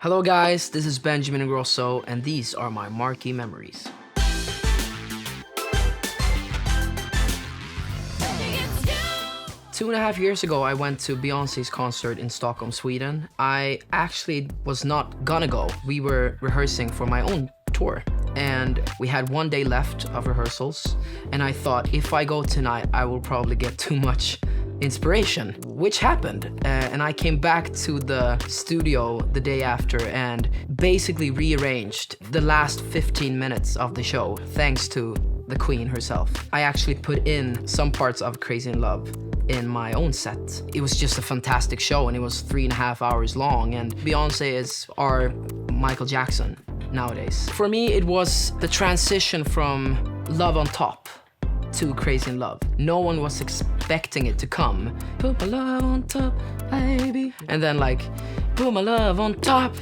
Hello guys, this is Benjamin Ingrosso, and these are my Marquee memories. Two and a half years ago, I went to Beyoncé's concert in Stockholm, Sweden. I actually was not gonna go. We were rehearsing for my own tour, and we had one day left of rehearsals, and I thought if I go tonight, I will probably get too much inspiration, which happened. And I came back to the studio the day after and basically rearranged the last 15 minutes of the show, thanks to the queen herself. I actually put in some parts of Crazy in Love in my own set. It was just a fantastic show, and it was 3.5 hours long, and Beyoncé is our Michael Jackson nowadays. For me, it was the transition from Love on Top to Crazy in Love. No one was expecting it to come. Put my love on top, baby. And then like, put my love on top.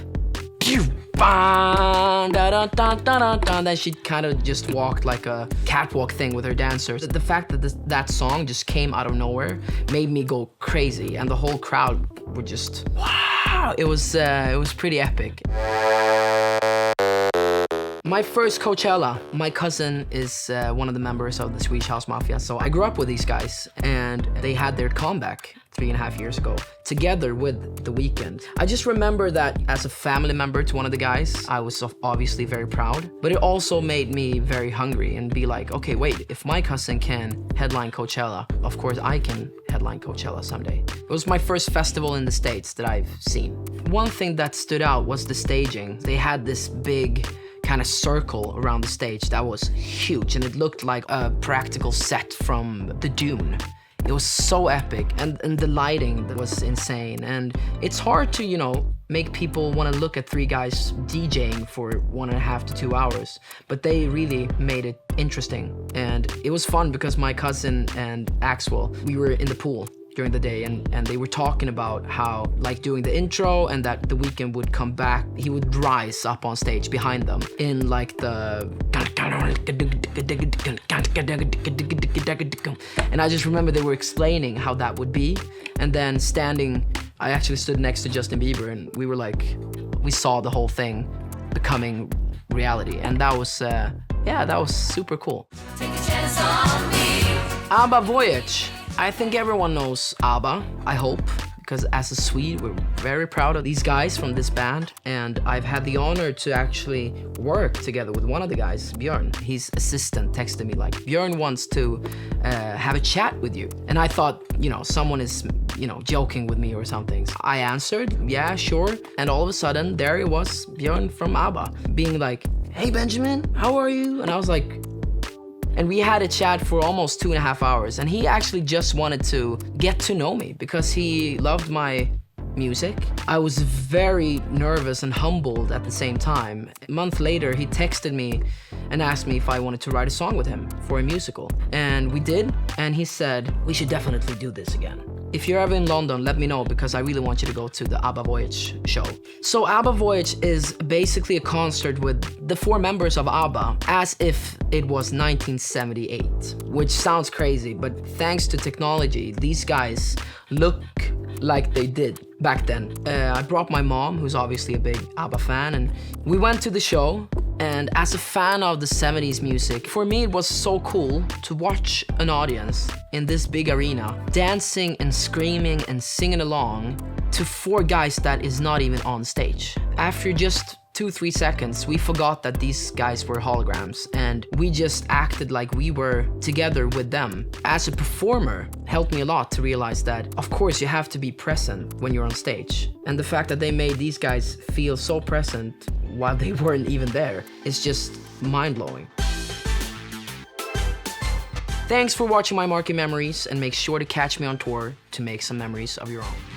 Then she kind of just walked like a catwalk thing with her dancers. The fact that that song just came out of nowhere made me go crazy, and the whole crowd were just, wow. It was pretty epic. My first Coachella, my cousin is one of the members of the Swedish House Mafia, so I grew up with these guys, and they had their comeback 3.5 years ago, together with The Weeknd. I just remember that as a family member to one of the guys, I was obviously very proud, but it also made me very hungry and be like, okay, wait, if my cousin can headline Coachella, of course I can headline Coachella someday. It was my first festival in the States that I've seen. One thing that stood out was the staging. They had this big kind of circle around the stage that was huge, and it looked like a practical set from the Dune. It was so epic, and the lighting was insane, and it's hard to, you know, make people want to look at three guys DJing for 1.5 to 2 hours, but they really made it interesting. And it was fun because my cousin and Axel, we were in the pool during the day, and they were talking about how, like, doing the intro and that The Weeknd would come back, he would rise up on stage behind them in like the, and I just remember they were explaining how that would be, and then standing, I actually stood next to Justin Bieber, and we were like, we saw the whole thing becoming reality, and that was yeah, that was super cool. Take a chance on me. ABBA Voyage. I think everyone knows ABBA, I hope, because as a Swede, we're very proud of these guys from this band, and I've had the honor to actually work together with one of the guys, Björn. His assistant texted me like, Björn wants to have a chat with you. And I thought, you know, someone is, you know, joking with me or something. So I answered, yeah, sure. And all of a sudden, there it was, Björn from ABBA, being like, hey Benjamin, how are you? And I was like, and we had a chat for almost 2.5 hours, and he actually just wanted to get to know me because he loved my music. I was very nervous and humbled at the same time. A month later, he texted me and asked me if I wanted to write a song with him for a musical. And we did, and he said, we should definitely do this again. If you're ever in London, let me know, because I really want you to go to the ABBA Voyage show. So ABBA Voyage is basically a concert with the 4 members of ABBA as if it was 1978, which sounds crazy, but thanks to technology, these guys look like they did back then. I brought my mom, who's obviously a big ABBA fan, and we went to the show. And as a fan of the 70s music, for me it was so cool to watch an audience in this big arena dancing and screaming and singing along to 4 guys that is not even on stage. After just 2-3 seconds, we forgot that these guys were holograms, and we just acted like we were together with them. As a performer, helped me a lot to realize that, of course, you have to be present when you're on stage. And the fact that they made these guys feel so present while they weren't even there is just mind-blowing. Thanks for watching my Marquee memories, and make sure to catch me on tour to make some memories of your own.